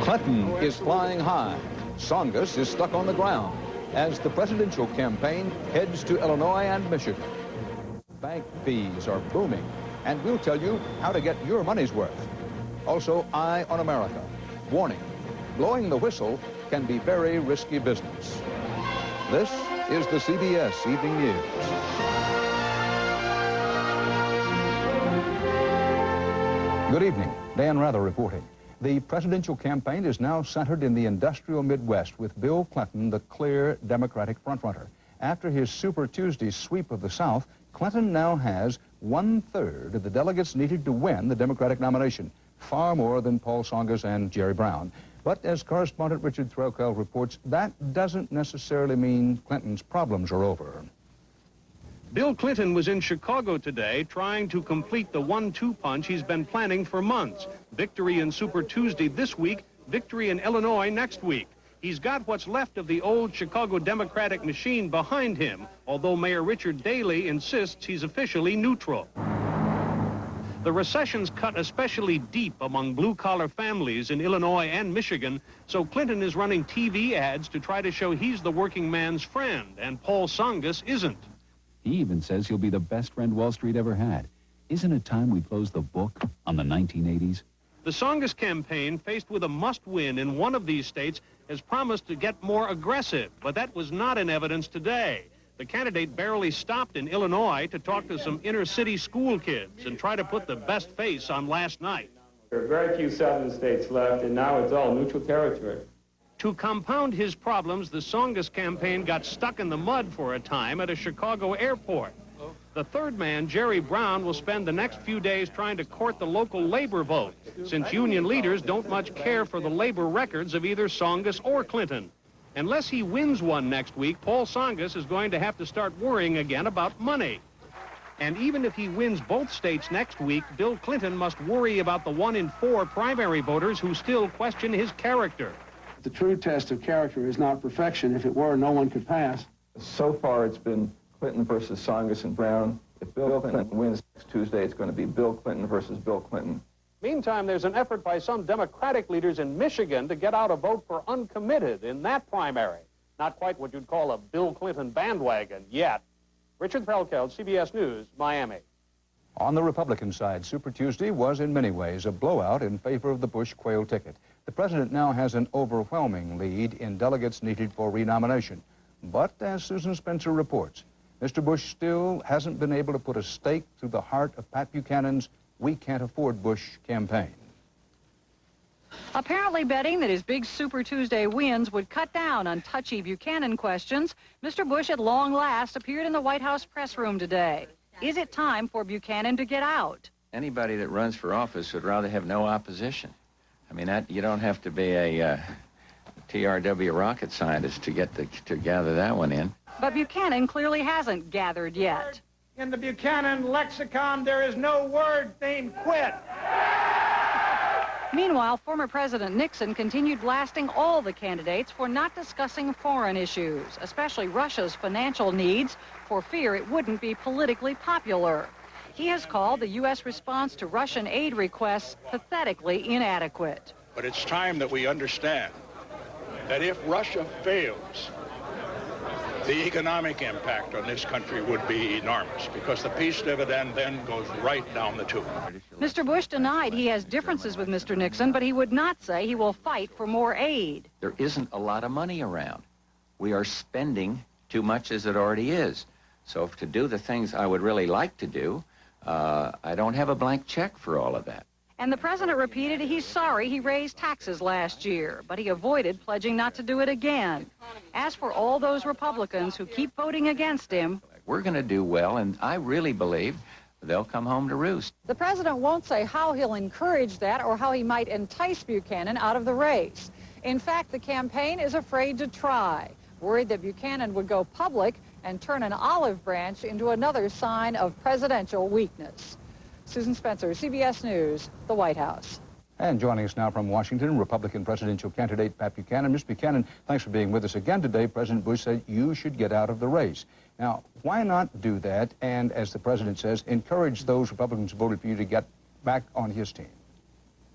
Clinton is flying high. Tsongas is stuck on the ground as the presidential campaign heads to Illinois and Michigan. Bank fees are booming, and we'll tell you how to get your money's worth. Also, Eye on America. Warning, blowing the whistle can be very risky business. This is the CBS Evening News. Good evening. Dan Rather reporting. The presidential campaign is now centered in the industrial Midwest with Bill Clinton, the clear Democratic frontrunner. After his Super Tuesday sweep of the South, Clinton now has 1/3 of the delegates needed to win the Democratic nomination, far more than Paul Tsongas and Jerry Brown. But as correspondent Richard Threlkeld reports, that doesn't necessarily mean Clinton's problems are over. Bill Clinton was in Chicago today trying to complete the 1-2 punch he's been planning for months. Victory in Super Tuesday this week, victory in Illinois next week. He's got what's left of the old Chicago Democratic machine behind him, although Mayor Richard Daley insists he's officially neutral. The recession's cut especially deep among blue-collar families in Illinois and Michigan, so Clinton is running TV ads to try to show he's the working man's friend, and Paul Tsongas isn't. He even says he'll be the best friend Wall Street ever had. Isn't it time we close the book on the 1980s? The Tsongas campaign, faced with a must-win in one of these states, has promised to get more aggressive, but that was not in evidence today. The candidate barely stopped in Illinois to talk to some inner-city school kids and try to put the best face on last night. There are very few southern states left, and now it's all neutral territory. To compound his problems, the Tsongas campaign got stuck in the mud for a time at a Chicago airport. The third man, Jerry Brown, will spend the next few days trying to court the local labor vote, since union leaders don't much care for the labor records of either Tsongas or Clinton. Unless he wins one next week, Paul Tsongas is going to have to start worrying again about money. And even if he wins both states next week, Bill Clinton must worry about the 1 in 4 primary voters who still question his character. The true test of character is not perfection. If it were, no one could pass. So far, it's been Clinton versus Tsongas and Brown. If Bill Clinton wins next Tuesday, it's going to be Bill Clinton versus Bill Clinton. Meantime, there's an effort by some Democratic leaders in Michigan to get out a vote for uncommitted in that primary. Not quite what you'd call a Bill Clinton bandwagon yet. Richard Threlkeld, CBS News, Miami. On the Republican side, Super Tuesday was in many ways a blowout in favor of the Bush-Quayle ticket. The president now has an overwhelming lead in delegates needed for renomination. But as Susan Spencer reports, Mr. Bush still hasn't been able to put a stake through the heart of Pat Buchanan's "We Can't Afford Bush" campaign. Apparently betting that his big Super Tuesday wins would cut down on touchy Buchanan questions, Mr. Bush at long last appeared in the White House press room today. Is it time for Buchanan to get out? Anybody that runs for office would rather have no opposition. I mean, you don't have to be a TRW rocket scientist to gather that one in. But Buchanan clearly hasn't gathered yet. In the Buchanan lexicon, there is no word named quit. Meanwhile, former President Nixon continued blasting all the candidates for not discussing foreign issues, especially Russia's financial needs, for fear it wouldn't be politically popular. He has called the U.S. response to Russian aid requests pathetically inadequate. But it's time that we understand that if Russia fails, the economic impact on this country would be enormous, because the peace dividend then goes right down the tube. Mr. Bush denied he has differences with Mr. Nixon, but he would not say he will fight for more aid. There isn't a lot of money around. We are spending too much as it already is. So to do the things I would really like to do, I don't have a blank check for all of that. And the president repeated he's sorry he raised taxes last year, but he avoided pledging not to do it again. As for all those Republicans who keep voting against him, we're going to do well, and I really believe they'll come home to roost. The president won't say how he'll encourage that or how he might entice Buchanan out of the race. In fact, the campaign is afraid to try, worried that Buchanan would go public and turn an olive branch into another sign of presidential weakness. Susan Spencer, CBS News, the White House. And joining us now from Washington, Republican presidential candidate Pat Buchanan. Mr. Buchanan, thanks for being with us again today. President Bush said you should get out of the race. Now, why not do that and, as the president says, encourage those Republicans who voted for you to get back on his team?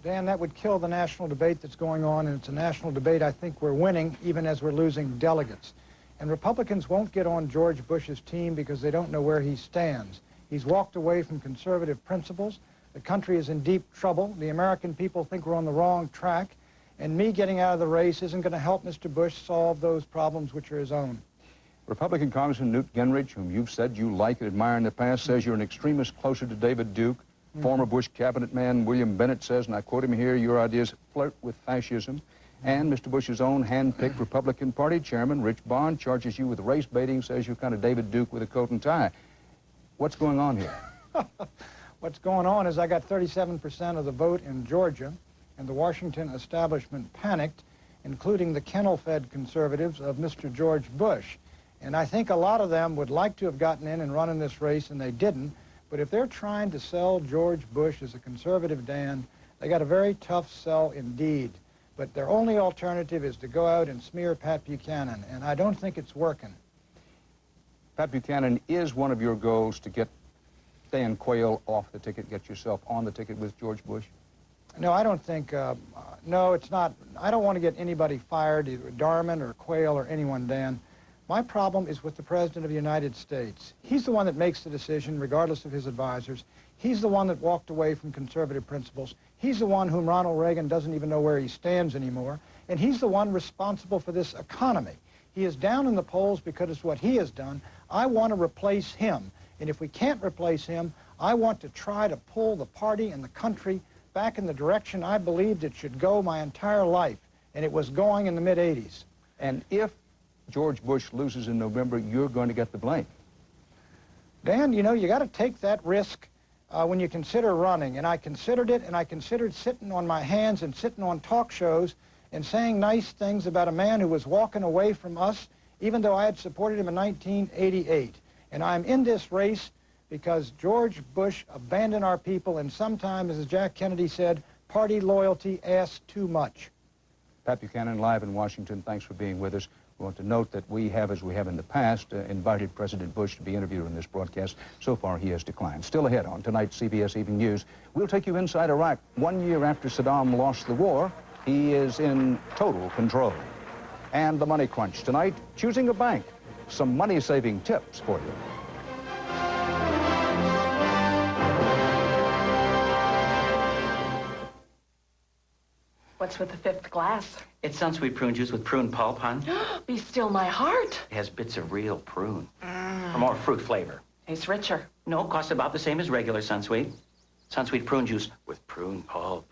Dan, that would kill the national debate that's going on, and it's a national debate I think we're winning, even as we're losing delegates. And Republicans won't get on George Bush's team because they don't know where he stands. He's walked away from conservative principles. The country is in deep trouble. The American people think we're on the wrong track. And me getting out of the race isn't going to help Mr. Bush solve those problems which are his own. Republican Congressman Newt Gingrich, whom you've said you like and admire in the past, says you're an extremist closer to David Duke. Former Bush cabinet man William Bennett says, and I quote him here, your ideas flirt with fascism. And Mr. Bush's own hand-picked Republican Party chairman, Rich Bond, charges you with race baiting, says you're kind of David Duke with a coat and tie. What's going on here? What's going on is I got 37% of the vote in Georgia, and the Washington establishment panicked, including the kennel-fed conservatives of Mr. George Bush. And I think a lot of them would like to have gotten in and run in this race, and they didn't. But if they're trying to sell George Bush as a conservative, Dan, they got a very tough sell indeed. But their only alternative is to go out and smear Pat Buchanan, and I don't think it's working. Pat Buchanan is one of your goals to get Dan Quayle off the ticket, get yourself on the ticket with George Bush? No, I don't think, no, it's not. I don't want to get anybody fired, either Darman or Quayle or anyone, Dan. My problem is with the President of the United States. He's the one that makes the decision, regardless of his advisors. He's the one that walked away from conservative principles. He's the one whom Ronald Reagan doesn't even know where he stands anymore. And he's the one responsible for this economy. He is down in the polls because of what he has done. I want to replace him. And if we can't replace him, I want to try to pull the party and the country back in the direction I believed it should go my entire life. And it was going in the mid-'80s. And if George Bush loses in November, you're going to get the blame. Dan, you know, you got to take that risk when you consider running. And I considered it, and I considered sitting on my hands and sitting on talk shows and saying nice things about a man who was walking away from us, even though I had supported him in 1988. And I'm in this race because George Bush abandoned our people, and sometimes, as Jack Kennedy said, party loyalty asks too much. Pat Buchanan, live in Washington, thanks for being with us. We want to note that we have, as we have in the past, invited President Bush to be interviewed in this broadcast. So far, he has declined. Still ahead on tonight's CBS Evening News, we'll take you inside Iraq. 1 year after Saddam lost the war, he is in total control. And the money crunch tonight, choosing a bank. Some money-saving tips for you. What's with the fifth glass? It's unsweet prune juice with prune pulp, hon. Be still my heart. It has bits of real prune. For more fruit flavor. Tastes richer. No, costs about the same as regular Sunsweet. Sunsweet prune juice with prune pulp.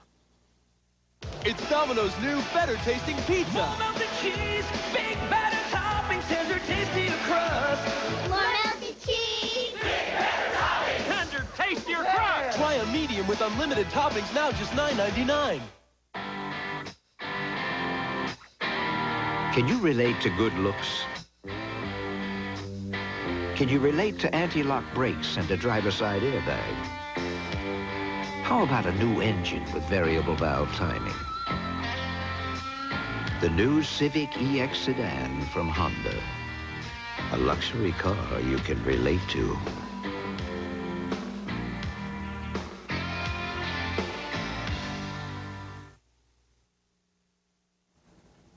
It's Domino's new better-tasting pizza. More melted cheese, big batter toppings, tender, tastier crust. More melted cheese, big batter toppings, tender, tastier crust. Try a medium with unlimited toppings, now just $9.99. Can you relate to good looks? Can you relate to anti-lock brakes and a driver-side airbag? How about a new engine with variable valve timing? The new Civic EX sedan from Honda. A luxury car you can relate to.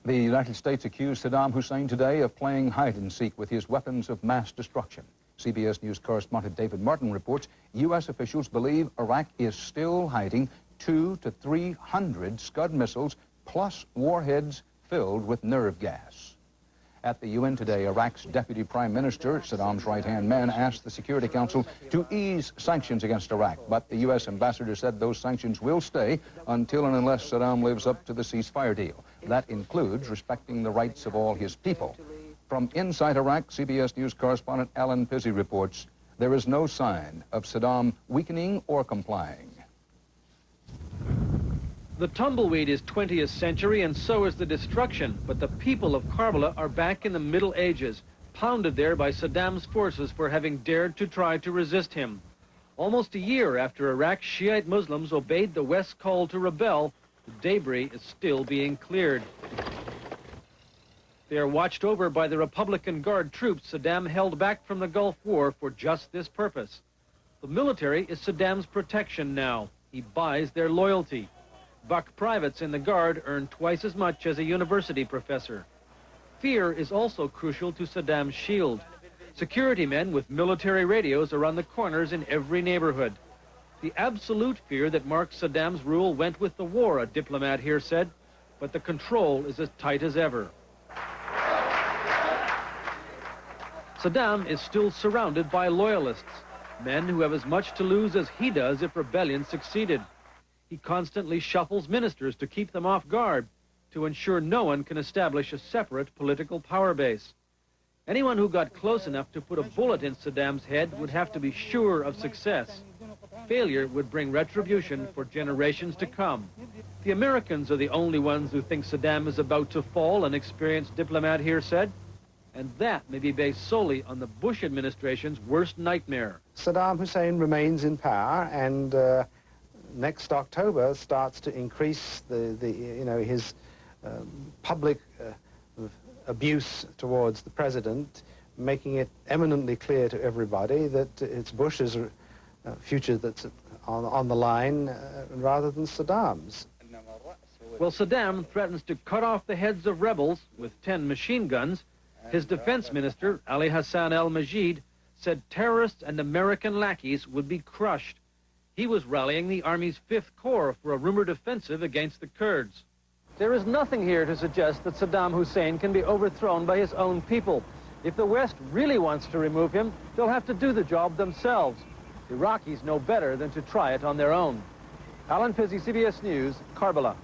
The United States accused Saddam Hussein today of playing hide-and-seek with his weapons of mass destruction. CBS News correspondent David Martin reports U.S. officials believe Iraq is still hiding 200 to 300 Scud missiles plus warheads filled with nerve gas. At the UN today, Iraq's Deputy Prime Minister, Saddam's right-hand man, asked the Security Council to ease sanctions against Iraq. But the U.S. ambassador said those sanctions will stay until and unless Saddam lives up to the ceasefire deal. That includes respecting the rights of all his people. From inside Iraq, CBS News correspondent Alan Pizzi reports there is no sign of Saddam weakening or complying. The tumbleweed is 20th century, and so is the destruction. But the people of Karbala are back in the Middle Ages, pounded there by Saddam's forces for having dared to try to resist him. Almost a year after Iraq's Shiite Muslims obeyed the West's call to rebel, the debris is still being cleared. They are watched over by the Republican Guard troops Saddam held back from the Gulf War for just this purpose. The military is Saddam's protection now. He buys their loyalty. Buck privates in the Guard earn twice as much as a university professor. Fear is also crucial to Saddam's shield. Security men with military radios are on the corners in every neighborhood. The absolute fear that marks Saddam's rule went with the war, a diplomat here said, but the control is as tight as ever. Saddam is still surrounded by loyalists, men who have as much to lose as he does if rebellion succeeded. He constantly shuffles ministers to keep them off guard, to ensure no one can establish a separate political power base. Anyone who got close enough to put a bullet in Saddam's head would have to be sure of success. Failure would bring retribution for generations to come. The Americans are the only ones who think Saddam is about to fall, an experienced diplomat here said, and that may be based solely on the Bush administration's worst nightmare. Saddam Hussein remains in power, and next October starts to increase his public abuse towards the president, making it eminently clear to everybody that it's Bush's future that's on the line rather than Saddam's. Well, Saddam threatens to cut off the heads of rebels with 10 machine guns. His defense minister, Ali Hassan al-Majid, said terrorists and American lackeys would be crushed. He was rallying the Army's 5th Corps for a rumored offensive against the Kurds. There is nothing here to suggest that Saddam Hussein can be overthrown by his own people. If the West really wants to remove him, they'll have to do the job themselves. Iraqis know better than to try it on their own. Alan Pizzi, CBS News, Karbala.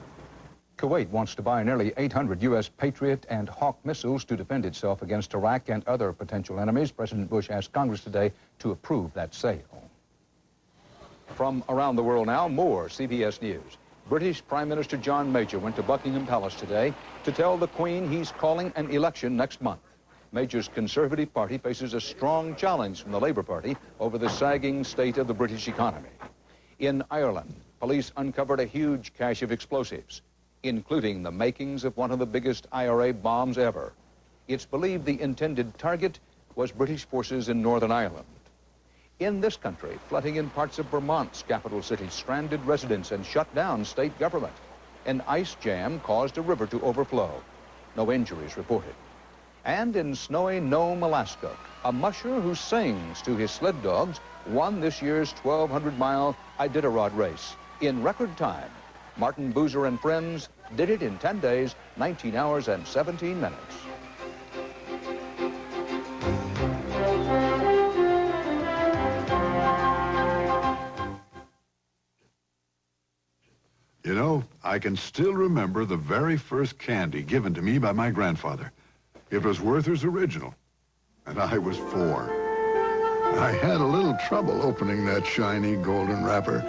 Kuwait wants to buy nearly 800 U.S. Patriot and Hawk missiles to defend itself against Iraq and other potential enemies. President Bush asked Congress today to approve that sale. From around the world now, more CBS News. British Prime Minister John Major went to Buckingham Palace today to tell the Queen he's calling an election next month. Major's Conservative Party faces a strong challenge from the Labour Party over the sagging state of the British economy. In Ireland, police uncovered a huge cache of explosives, including the makings of one of the biggest IRA bombs ever. It's believed the intended target was British forces in Northern Ireland. In this country, flooding in parts of Vermont's capital city stranded residents and shut down state government. An ice jam caused a river to overflow. No injuries reported. And in snowy Nome, Alaska, a musher who sings to his sled dogs won this year's 1,200-mile Iditarod race in record time. Martin Boozer and friends did it in 10 days, 19 hours, and 17 minutes. You know, I can still remember the very first candy given to me by my grandfather. It was Werther's Original, and I was 4. I had a little trouble opening that shiny golden wrapper,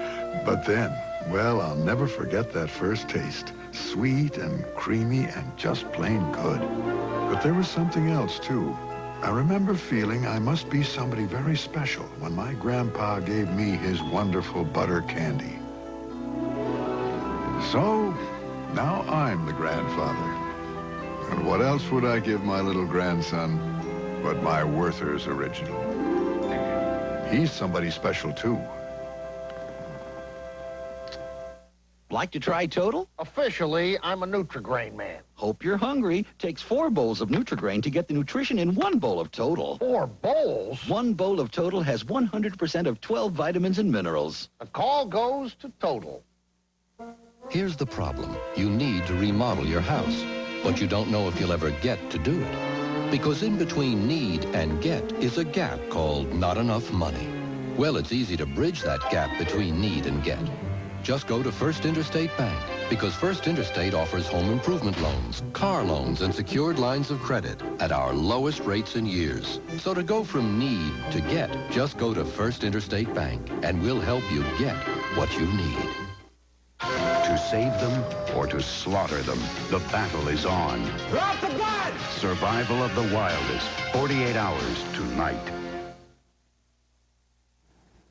but then, well, I'll never forget that first taste. Sweet and creamy and just plain good. But there was something else, too. I remember feeling I must be somebody very special when my grandpa gave me his wonderful butter candy. So, now I'm the grandfather. And what else would I give my little grandson but my Werther's Original? He's somebody special, too. Like to try Total? Officially, I'm a Nutri-Grain man. Hope you're hungry. Takes 4 bowls of Nutri-Grain to get the nutrition in 1 bowl of Total. 4 bowls? 1 bowl of Total has 100% of 12 vitamins and minerals. The call goes to Total. Here's the problem. You need to remodel your house, but you don't know if you'll ever get to do it. Because in between need and get is a gap called not enough money. Well, it's easy to bridge that gap between need and get. Just go to First Interstate Bank, because First Interstate offers home improvement loans, car loans, and secured lines of credit at our lowest rates in years. So to go from need to get, just go to First Interstate Bank, and we'll help you get what you need. To save them or to slaughter them, the battle is on. Drop the gun! Survival of the wildest, 48 hours tonight.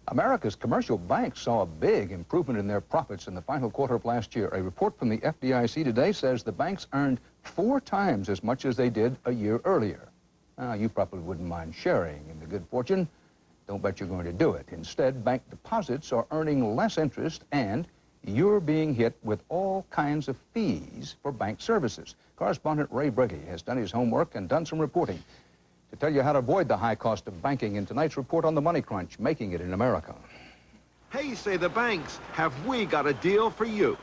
America's commercial banks saw a big improvement in their profits in the final quarter of last year. A report from the FDIC today says the banks earned 4 times as much as they did a year earlier. Now, you probably wouldn't mind sharing in the good fortune. Don't bet you're going to do it. Instead, bank deposits are earning less interest, and you're being hit with all kinds of fees for bank services. Correspondent Ray Brady has done his homework and done some reporting to tell you how to avoid the high cost of banking in tonight's report on the money crunch, making it in America. Hey, say the banks, have we got a deal for you?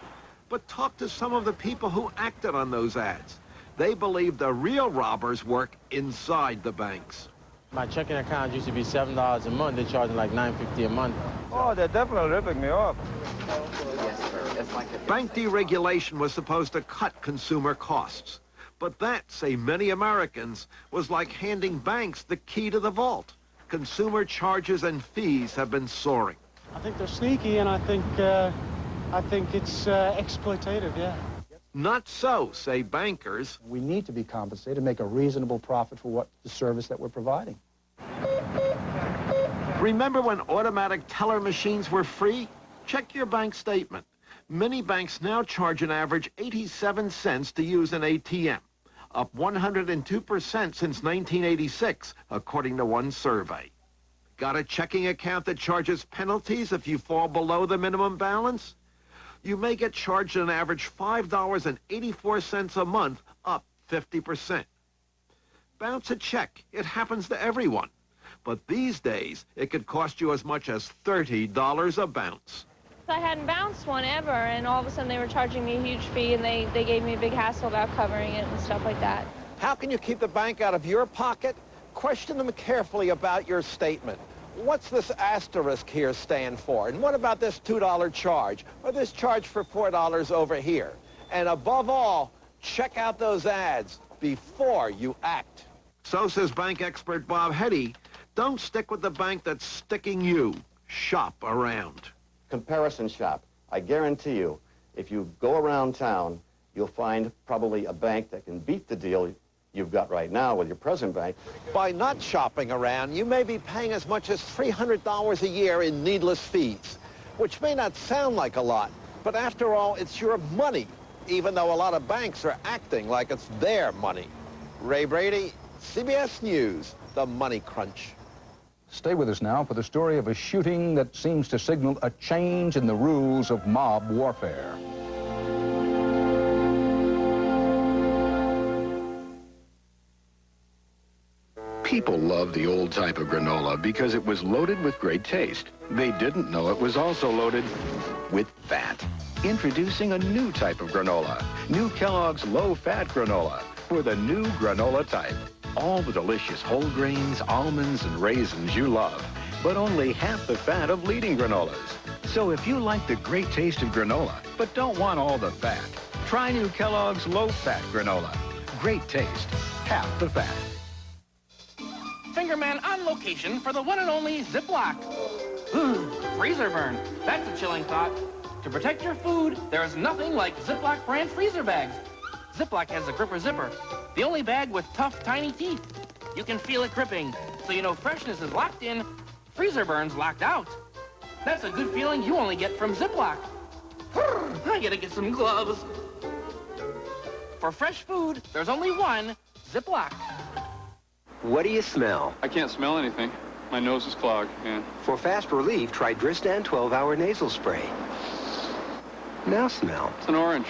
But talk to some of the people who acted on those ads. They believe the real robbers work inside the banks. My checking account used to be $7 a month. They're charging like $9.50 a month. Oh, they're definitely ripping me off. Yes, sir. It's like a Bank deregulation was supposed to cut consumer costs. But that, say many Americans, was like handing banks the key to the vault. Consumer charges and fees have been soaring. I think they're sneaky, and I think it's exploitative, yeah. Not so, say bankers. We need to be compensated, make a reasonable profit for what the service that we're providing. Remember when automatic teller machines were free? Check your bank statement. Many banks now charge an average 87 cents to use an ATM, up 102% since 1986, according to one survey. Got a checking account that charges penalties if you fall below the minimum balance? You may get charged an average $5.84 a month, up 50%. Bounce a check. It happens to everyone. But these days, it could cost you as much as $30 a bounce. I hadn't bounced one ever, and all of a sudden they were charging me a huge fee, and they gave me a big hassle about covering it and stuff like that. How can you keep the bank out of your pocket? Question them carefully about your statement. What's this asterisk here stand for? And what about this $2 charge? Or this charge for $4 over here? And above all, check out those ads before you act. So says bank expert Bob Hetty. Don't stick with the bank that's sticking you. Shop around. Comparison shop. I guarantee you, if you go around town, you'll find probably a bank that can beat the deal you've got right now with your present bank. By not shopping around, you may be paying as much as $300 a year in needless fees, which may not sound like a lot, but after all, it's your money, even though a lot of banks are acting like it's their money. Ray Brady, CBS News, the Money Crunch. Stay with us now for the story of a shooting that seems to signal a change in the rules of mob warfare. People loved the old type of granola because it was loaded with great taste. They didn't know it was also loaded with fat. Introducing a new type of granola. New Kellogg's low-fat granola for the new granola type. All the delicious whole grains, almonds, and raisins you love, but only half the fat of leading granolas. So if you like the great taste of granola, but don't want all the fat, try new Kellogg's low-fat granola. Great taste, half the fat. Fingerman on location for the one and only Ziploc. Ooh, freezer burn. That's a chilling thought. To protect your food, there is nothing like Ziploc brand freezer bags. Ziploc has a gripper zipper, the only bag with tough, tiny teeth. You can feel it gripping, so you know freshness is locked in, freezer burn's locked out. That's a good feeling you only get from Ziploc. I gotta get some gloves. For fresh food, there's only one Ziploc. What do you smell? I can't smell anything. My nose is clogged, man. For fast relief, try Dristan 12-hour nasal spray. Now smell. It's an orange.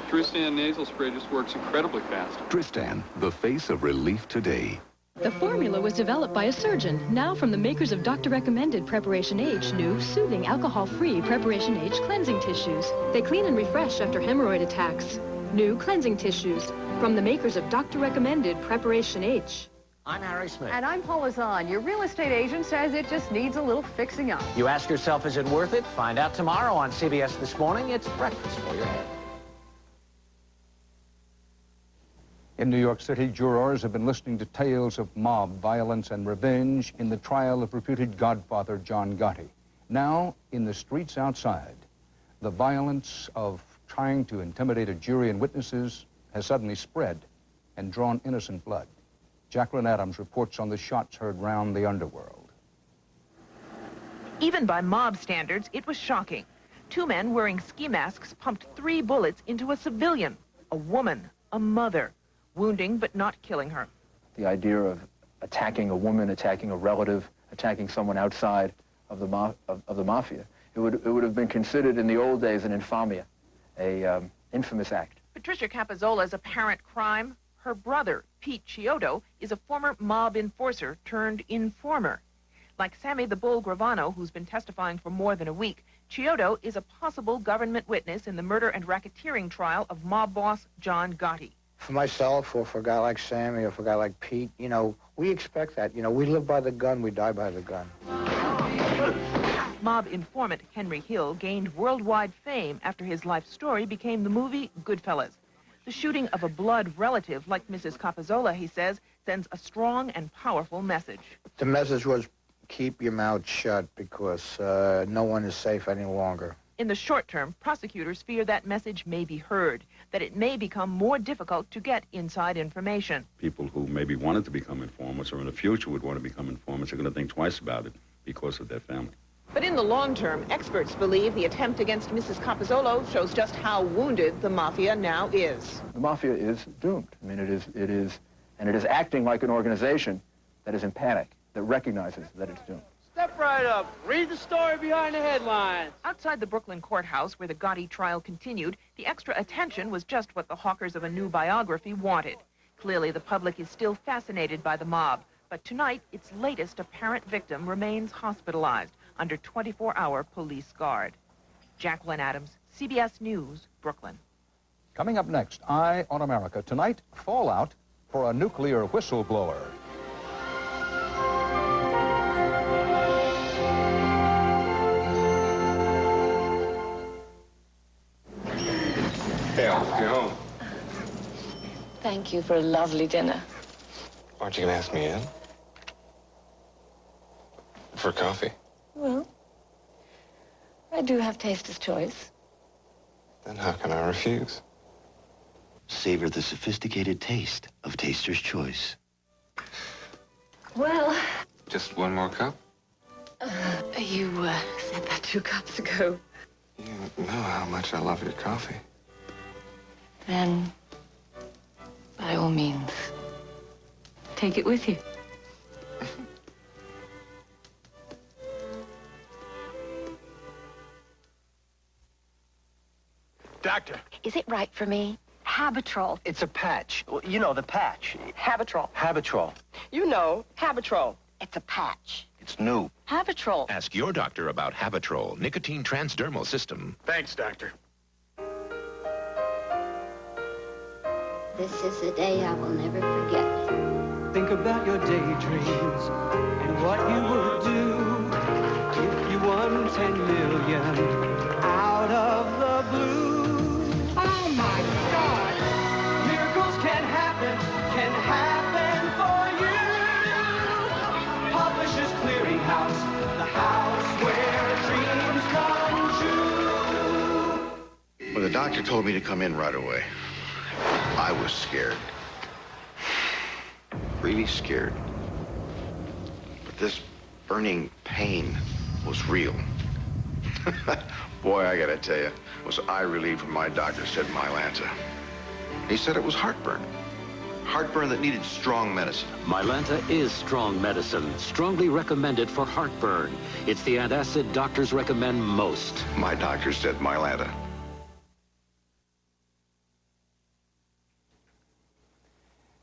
Dristan nasal spray just works incredibly fast. Dristan, the face of relief today. The formula was developed by a surgeon, now from the makers of doctor-recommended Preparation H, new, soothing, alcohol-free Preparation H cleansing tissues. They clean and refresh after hemorrhoid attacks. New cleansing tissues from the makers of doctor-recommended Preparation H. I'm Harry Smith. And I'm Paula Zahn. Your real estate agent says it just needs a little fixing up. You ask yourself, is it worth it? Find out tomorrow on CBS This Morning. It's breakfast for your head. In New York City, jurors have been listening to tales of mob violence and revenge in the trial of reputed Godfather John Gotti. Now, in the streets outside, the violence of trying to intimidate a jury and witnesses has suddenly spread and drawn innocent blood. Jacqueline Adams reports on the shots heard round the underworld. Even by mob standards, it was shocking. Two men wearing ski masks pumped 3 bullets into a civilian, a woman, a mother, wounding but not killing her. The idea of attacking a woman, attacking a relative, attacking someone outside of the mafia It would have been considered in the old days an infamia, a infamous act. Patricia Capozzola's apparent crime? Her brother, Pete Chiodo, is a former mob enforcer turned informer. Like Sammy the Bull Gravano, who's been testifying for more than a week, Chiodo is a possible government witness in the murder and racketeering trial of mob boss John Gotti. For myself, or for a guy like Sammy, or for a guy like Pete, you know, we expect that. You know, we live by the gun, we die by the gun. Mob informant Henry Hill gained worldwide fame after his life story became the movie Goodfellas. The shooting of a blood relative like Mrs. Capozzola, he says, sends a strong and powerful message. The message was, keep your mouth shut, because no one is safe any longer. In the short term, prosecutors fear that message may be heard, that it may become more difficult to get inside information. People who maybe wanted to become informants or in the future would want to become informants are going to think twice about it because of their family. But in the long term, experts believe the attempt against Mrs. Capozzolo shows just how wounded the mafia now is. The mafia is doomed. I mean, it is acting like an organization that is in panic, that recognizes that it's doomed. Step right up. Read the story behind the headlines. Outside the Brooklyn courthouse where the Gotti trial continued, the extra attention was just what the hawkers of a new biography wanted. Clearly, the public is still fascinated by the mob. But tonight, its latest apparent victim remains hospitalized under 24-hour police guard. Jacqueline Adams, CBS News, Brooklyn. Coming up next, Eye on America. Tonight, fallout for a nuclear whistleblower. Hey, I'll get home. Thank you for a lovely dinner. Aren't you going to ask me in? For coffee? Well, I do have taster's choice. Then how can I refuse? Savor the sophisticated taste of Taster's Choice. Well... Just one more cup? You said that 2 cups ago. You know how much I love your coffee. Then, by all means, take it with you. Doctor. Is it right for me? Habitrol. It's a patch. You know, the patch. Habitrol. Habitrol. You know, Habitrol. It's a patch. It's new. Habitrol. Ask your doctor about Habitrol, nicotine transdermal system. Thanks, doctor. This is a day I will never forget. Think about your daydreams and what you would do if you won 10 million out of the blue. Oh my God! Miracles can happen for you. Publishers Clearinghouse, the house where dreams come true. When the doctor told me to come in right away, I was scared. Really scared. But this burning pain was real. Boy, I gotta tell you, was I relieved when my doctor said Mylanta. He said it was heartburn. Heartburn that needed strong medicine. Mylanta is strong medicine, strongly recommended for heartburn. It's the antacid doctors recommend most. My doctor said Mylanta.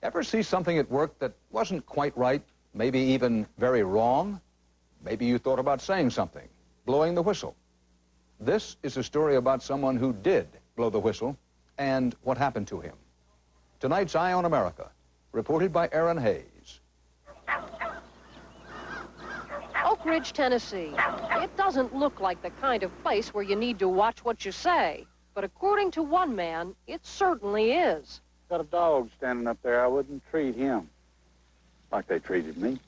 Ever see something at work that wasn't quite right, maybe even very wrong? Maybe you thought about saying something, blowing the whistle. This is a story about someone who did blow the whistle and what happened to him. Tonight's Eye on America, reported by Aaron Hayes. Oak Ridge, Tennessee. It doesn't look like the kind of place where you need to watch what you say, but according to one man, it certainly is. Got a dog standing up there. I wouldn't treat him like they treated me.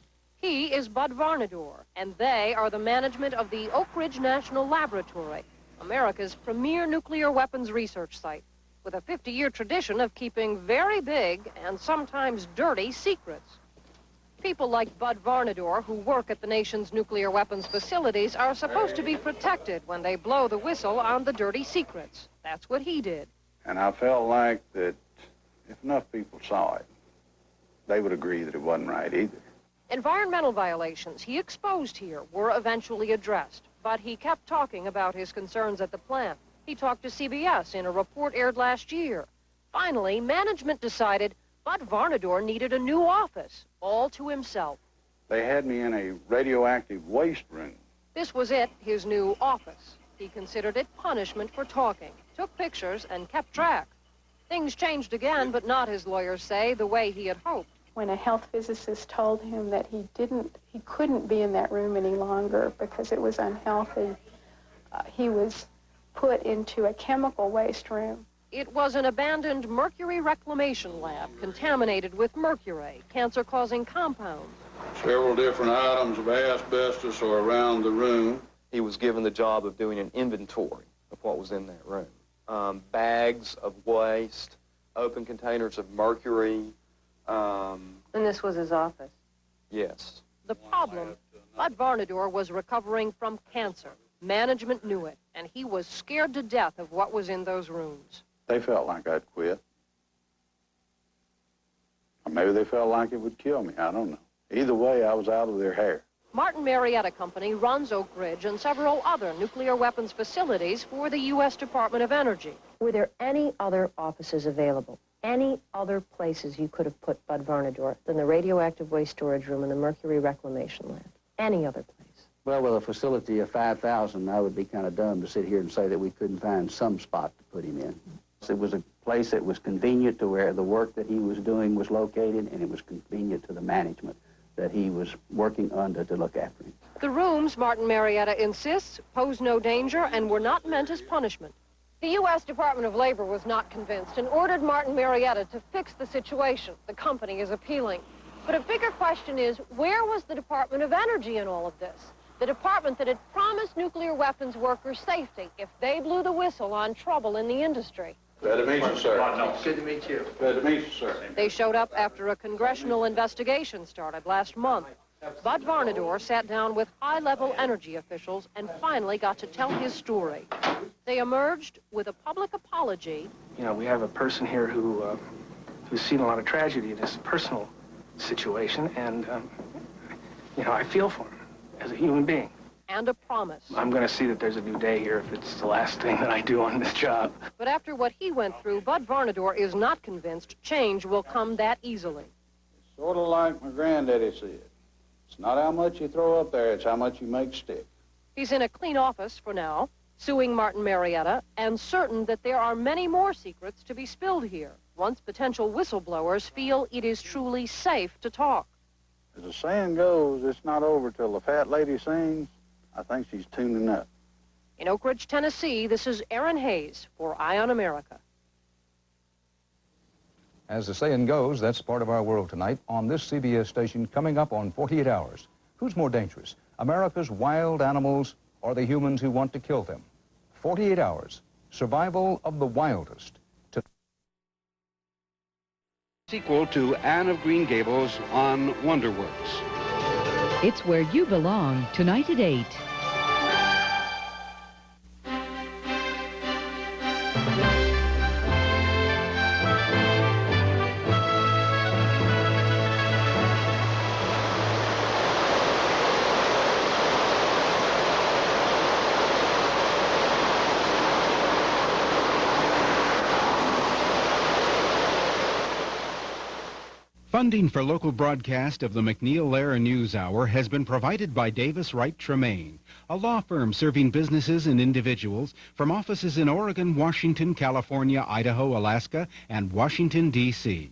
He is Bud Varnador, and they are the management of the Oak Ridge National Laboratory, America's premier nuclear weapons research site, with a 50-year tradition of keeping very big and sometimes dirty secrets. People like Bud Varnador, who work at the nation's nuclear weapons facilities, are supposed to be protected when they blow the whistle on the dirty secrets. That's what he did. And I felt like that if enough people saw it, they would agree that it wasn't right either. Environmental violations he exposed here were eventually addressed. But he kept talking about his concerns at the plant. He talked to CBS in a report aired last year. Finally, management decided Bud Varnador needed a new office, all to himself. They had me in a radioactive waste room. This was it, his new office. He considered it punishment for talking, took pictures, and kept track. Things changed again, but not, his lawyers say, the way he had hoped. When a health physicist told him that he couldn't be in that room any longer because it was unhealthy, he was put into a chemical waste room. It was an abandoned mercury reclamation lab, contaminated with mercury, cancer-causing compounds. Several different items of asbestos are around the room. He was given the job of doing an inventory of what was in that room. Bags of waste, open containers of mercury. And this was his office? Yes. The problem, Bud Varnador was recovering from cancer. Management knew it, and he was scared to death of what was in those rooms. They felt like I'd quit. Or maybe they felt like it would kill me. I don't know. Either way, I was out of their hair. Martin Marietta Company runs Oak Ridge and several other nuclear weapons facilities for the U.S. Department of Energy. Were there any other offices available? Any other places you could have put Bud Varnador than the radioactive waste storage room and the mercury reclamation lab? Any other place? Well, with a facility of 5,000, I would be kind of dumb to sit here and say that we couldn't find some spot to put him in. It was a place that was convenient to where the work that he was doing was located, and it was convenient to the management that he was working under to look after him. The rooms, Martin Marietta insists, pose no danger and were not meant as punishment. The U.S. Department of Labor was not convinced and ordered Martin Marietta to fix the situation. The company is appealing. But a bigger question is, where was the Department of Energy in all of this? The department that had promised nuclear weapons workers safety if they blew the whistle on trouble in the industry. Glad to meet you, sir. Good to meet you. Glad to meet you, sir. They showed up after a congressional investigation started last month. Bud Varnador sat down with high-level energy officials and finally got to tell his story. They emerged with a public apology. You know, we have a person here who's seen a lot of tragedy in his personal situation, and, you know, I feel for him as a human being. And a promise. I'm going to see that there's a new day here if it's the last thing that I do on this job. But after what he went through, Bud Varnador is not convinced change will come that easily. It's sort of like my granddaddy said. It's not how much you throw up there, it's how much you make stick. He's in a clean office for now, suing Martin Marietta, and certain that there are many more secrets to be spilled here, once potential whistleblowers feel it is truly safe to talk. As the saying goes, it's not over till the fat lady sings. I think she's tuning up. In Oak Ridge, Tennessee, this is Erin Hayes for Eye on America. As the saying goes, that's part of our world tonight on this CBS station coming up on 48 Hours. Who's more dangerous, America's wild animals or the humans who want to kill them? 48 Hours, survival of the wildest. Sequel to Anne of Green Gables on Wonderworks. It's where you belong, tonight at 8. Funding for local broadcast of the McNeil-Lehrer News Hour has been provided by Davis Wright Tremaine, a law firm serving businesses and individuals from offices in Oregon, Washington, California, Idaho, Alaska, and Washington, D.C.